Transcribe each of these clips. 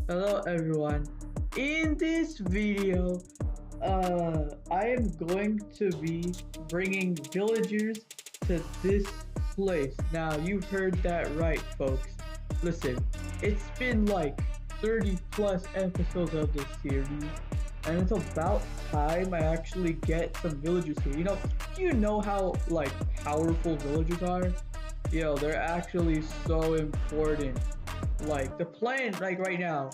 Hello everyone. In this video, I am going to be bringing villagers to this place. Now, you've heard that right, folks. Listen, it's been like 30 plus episodes of this series, and it's about time I actually get some villagers here. Do you know how like powerful villagers are? They're actually so important. Like, the plan, like, right now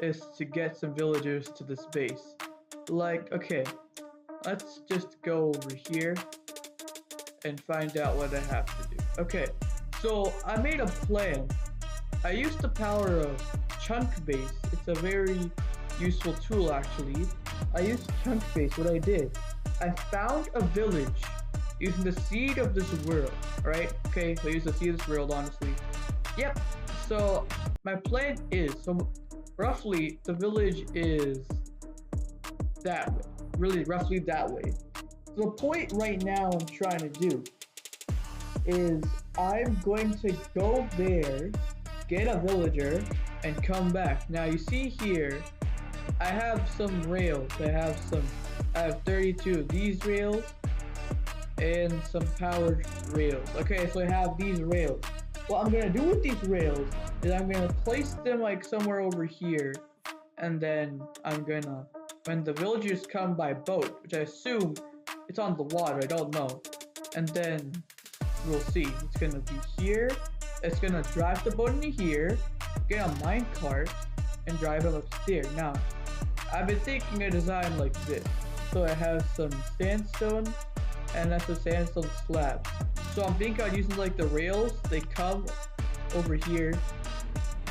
is to get some villagers to this base. Like, okay, let's just go over here and find out what I have to do. Okay, so I made a plan. I used the power of chunk base. It's a very useful tool, actually. I used chunk base. What I did, I found a village using the seed of this world, right? Okay, so I used the seed of this world, honestly. Yep. So my plan is, roughly the village is that way, really roughly that way. So the point right now I'm trying to do is I'm going to go there, get a villager, and come back. Now you see here, I have some rails. I have 32 of these rails and some powered rails. Okay, so I have these rails. What I'm gonna do with these rails is I'm gonna place them like somewhere over here, and then I'm gonna, when the villagers come by boat, which I assume it's on the water, I don't know, and then we'll see. It's gonna be here. It's gonna drive the boat into here, get a minecart, and drive it upstairs. Now, I've been thinking a design like this. So I have some sandstone, and that's a sandstone slab. So I'm thinking of using like the rails. They come over here,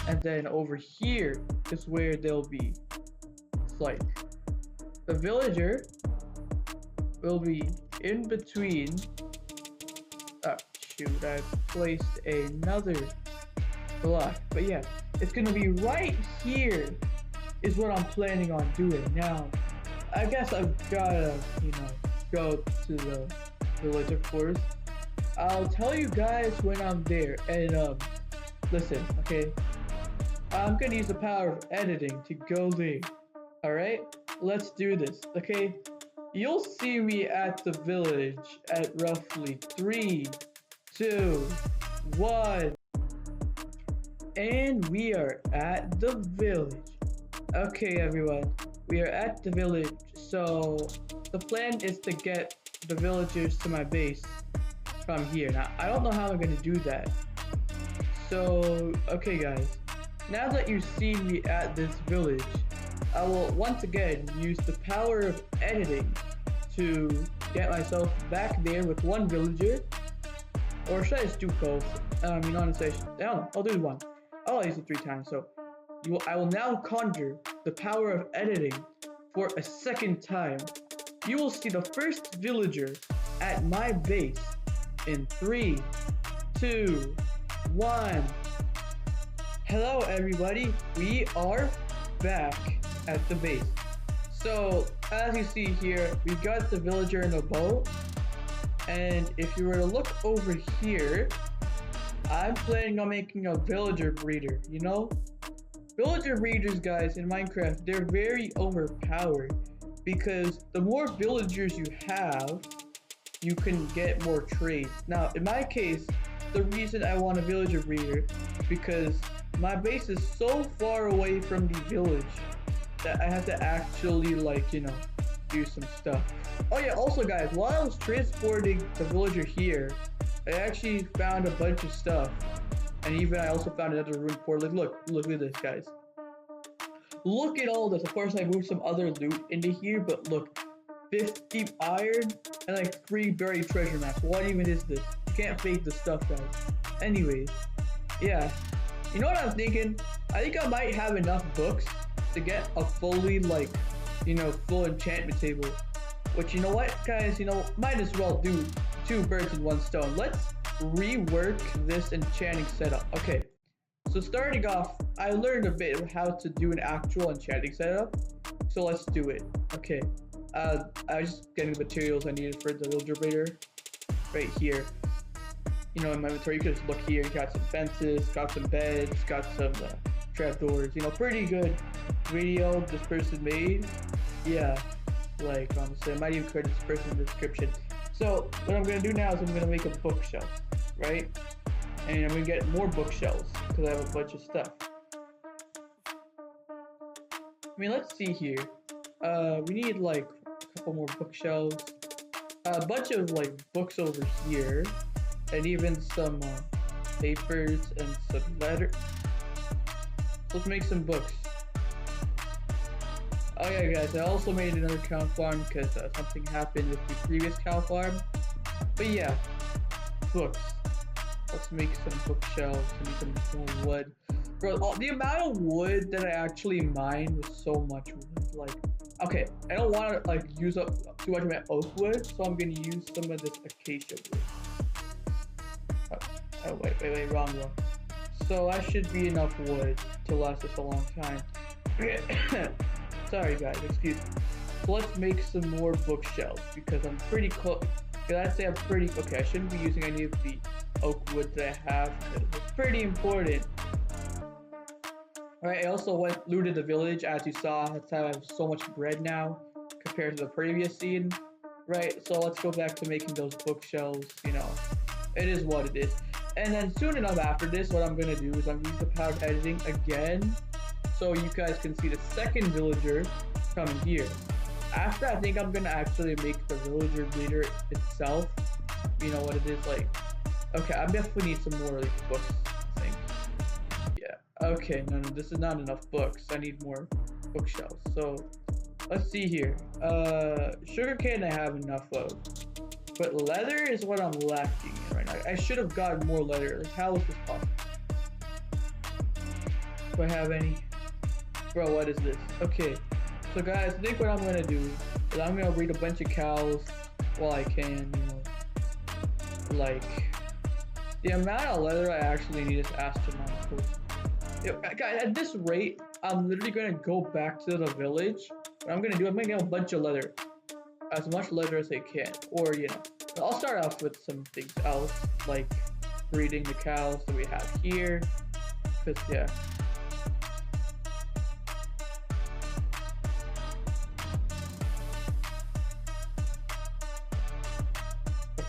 and then over here is where they'll be. It's like the villager will be in between. Oh shoot, I placed another block. But yeah, it's gonna be right here is what I'm planning on doing. Now, I guess I've gotta, go to the village, of course. I'll tell you guys when I'm there. And listen, okay, I'm gonna use the power of editing to go there. Alright, let's do this. Okay, you'll see me at the village at roughly 3, 2, 1, and we are at the village. Okay everyone, we are at the village. So the plan is to get the villagers to my base from here. Now, I don't know how I'm gonna do that. So, okay guys, now that you've seen me at this village, I will once again use the power of editing to get myself back there with one villager. Or should I just do both? Honestly, I don't know, I'll do one. I'll use it 3 times, so I will now conjure the power of editing for a second time. You will see the first villager at my base in 3, 2, 1. Hello everybody, we are back at the base. So as you see here, we got the villager in a boat, and if you were to look over here, I'm planning on making a villager breeder. Villager breeders, guys, in Minecraft, they're very overpowered because the more villagers you have, you can get more trades. Now, in my case, the reason I want a villager breeder is because my base is so far away from the village that I have to actually, do some stuff. Oh yeah, also guys, while I was transporting the villager here, I actually found a bunch of stuff. And even I also found another rune portal. Look at this, guys. Look at all this. Of course, I moved some other loot into here, but look, 50 iron and like 3 buried treasure maps. What even is this? You can't fake this stuff, guys. Anyways, yeah. You know what I'm thinking? I think I might have enough books to get a fully, full enchantment table. Which, you know what, guys? Might as well do 2 birds in 1 stone. Let's rework this enchanting setup. Okay, so starting off, I learned a bit of how to do an actual enchanting setup, so let's do it. Okay, I was just getting the materials I needed for the villager breeder right here. In my inventory, you can just look here. You got some fences, got some beds, got some trapdoors. You know, pretty good video this person made. Yeah, like honestly, I might even credit this person in the description. So what I'm gonna do now is I'm gonna make a bookshelf, right? And I'm gonna get more bookshelves because I have a bunch of stuff. I mean, let's see here. We need like a couple more bookshelves, a bunch of like books over here, and even some papers and some letters. Let's make some books. Oh yeah, guys, I also made another cow farm because something happened with the previous cow farm. But yeah, books. Let's make some bookshelves and some more wood. Bro, the amount of wood that I actually mined was so much wood. Like, okay, I don't want to like use up too much of my oak wood, so I'm gonna use some of this acacia wood. Oh wait, wrong one. So that should be enough wood to last us a long time. Sorry guys, excuse me. So let's make some more bookshelves because I'm pretty close. I'd say I'm pretty okay. I shouldn't be using any of the oak wood that I have because it's pretty important. Alright, I also looted the village, as you saw. That's how I have so much bread now compared to the previous scene. Right, so let's go back to making those bookshelves, you know. It is what it is. And then soon enough after this, what I'm going to do is I'm going to use the power of editing again. So you guys can see the second villager coming here. After, I think I'm going to actually make the villager leader itself. You know what it is like. Okay, I definitely need some more of these books, I think. Yeah, okay, no, this is not enough books. I need more bookshelves. So, let's see here. Sugarcane I have enough of. But leather is what I'm lacking in right now. I should have gotten more leather. Like, how is this possible? Do I have any? Bro, what is this? Okay, so guys, I think what I'm gonna do is I'm gonna breed a bunch of cows while I can, you know. Like, the amount of leather I actually need is astronomical. Guys, at this rate, I'm literally gonna go back to the village. What I'm gonna do, I'm gonna get a bunch of leather. As much leather as I can. Or, you know, I'll start off with some things else, like breeding the cows that we have here. Because, yeah.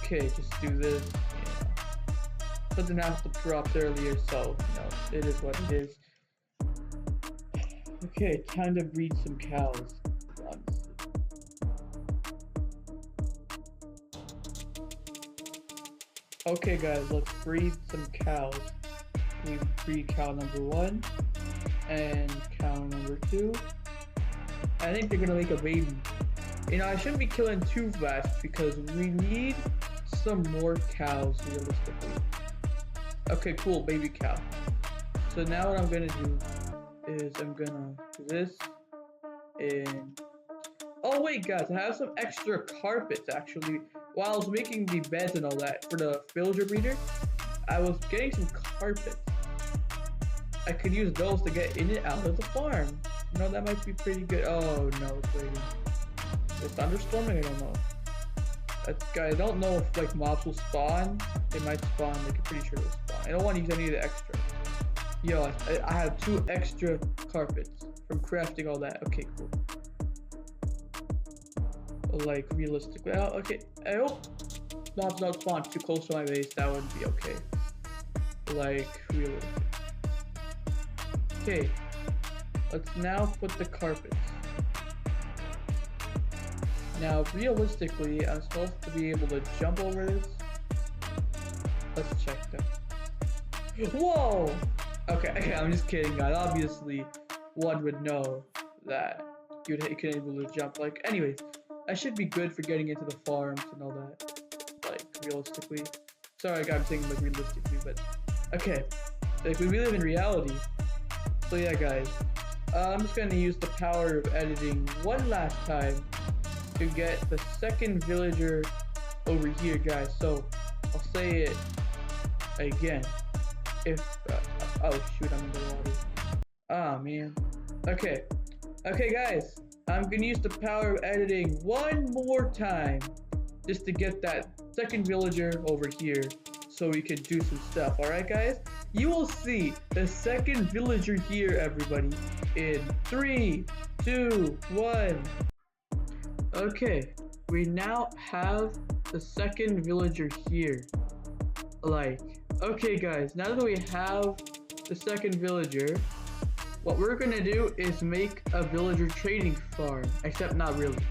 Okay, just do this. Something else to dropped earlier, so you know, it is what it is. Okay, time to breed some cows. Honestly. Okay guys, let's breed some cows. We breed cow number 1 and cow number 2. I think they're gonna make a baby. You know, I shouldn't be killing too fast because we need some more cows realistically. Okay, cool, baby cow. So now what I'm gonna do is I'm gonna do this and oh wait guys, I have some extra carpets actually. While I was making the beds and all that for the villager breeder, I was getting some carpets. I could use those to get in and out of the farm. You know, that might be pretty good. Oh no, it's raining. It's thunderstorming, I don't know. Guys, I don't know if like mobs will spawn. They might spawn, like I'm pretty sure they'll spawn. I don't want to use any of the extra. Yo, I have 2 extra carpets from crafting all that. Okay, cool. Like realistically, oh, okay. I hope mobs don't spawn too close to my base. That would be okay. Like realistic. Okay, let's now put the carpets. Now, realistically, I'm supposed to be able to jump over this. Let's check that. Whoa! Okay, I'm just kidding, guys. Obviously, one would know that you can able to jump. Like, anyways, I should be good for getting into the farms and all that. Like, realistically. Sorry, guys, I'm saying like realistically, but okay. Like, we live in reality. So yeah, guys. I'm just gonna use the power of editing one last time to get the second villager over here, guys. So I'll say it again. If oh shoot, I'm in the water. Ah man. Okay, guys. I'm gonna use the power of editing one more time just to get that second villager over here. so we can do some stuff. Alright guys? You will see the second villager here, everybody, in 3, 2, 1. Okay, we now have the second villager here. Okay guys, now that we have the second villager, what we're gonna do is make a villager trading farm, except not really.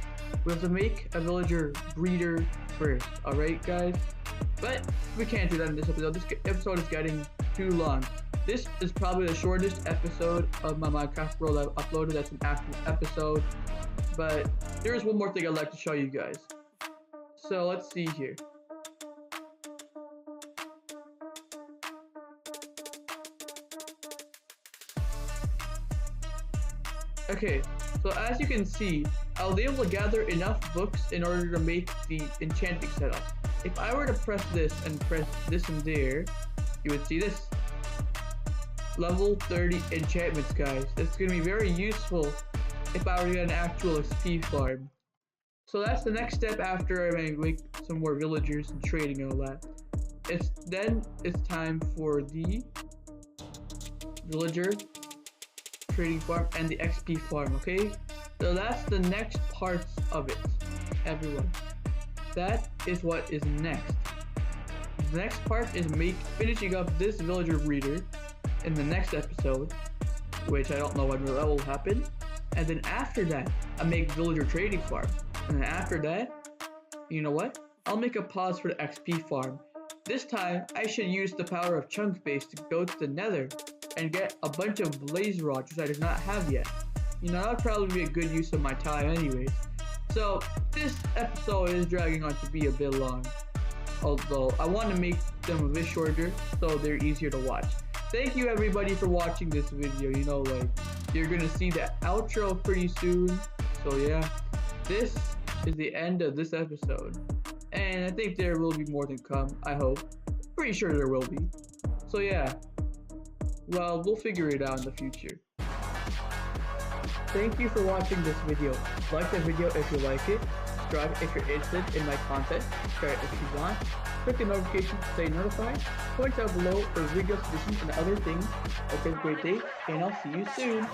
We have to make a villager breeder first, alright guys? But we can't do that in this episode. This episode is getting too long. This is probably the shortest episode of my Minecraft world I've uploaded. That's an actual episode. But there is one more thing I'd like to show you guys. So let's see here. Okay, so as you can see, I was able to gather enough books in order to make the enchanting setup. If I were to press this and press this in there, you would see this. Level 30 enchantments, guys. That's going to be very useful if I were to get an actual XP farm. So that's the next step after I make some more villagers and trading and all that. It's time for the villager trading farm and the XP farm, okay? So that's the next parts of it, everyone. That is what is next. The next part is finishing up this villager breeder in the next episode, which I don't know when that will happen. And then after that, I make villager trading farm. And then after that, you know what? I'll make a pause for the XP farm. This time, I should use the power of chunk base to go to the nether and get a bunch of blaze rods, which I do not have yet. You know, that would probably be a good use of my time anyways. So, this episode is dragging on to be a bit long. Although, I want to make them a bit shorter so they're easier to watch. Thank you everybody for watching this video. You know, you're gonna see the outro pretty soon. So yeah, this is the end of this episode. And I think there will be more to come, I hope. Pretty sure there will be. So yeah, well, we'll figure it out in the future. Thank you for watching this video. Like the video if you like it. Subscribe if you're interested in my content. Share it if you want. Click the notification to stay notified. Comment down below for video suggestions and other things. Hope you have a great day, and I'll see you soon.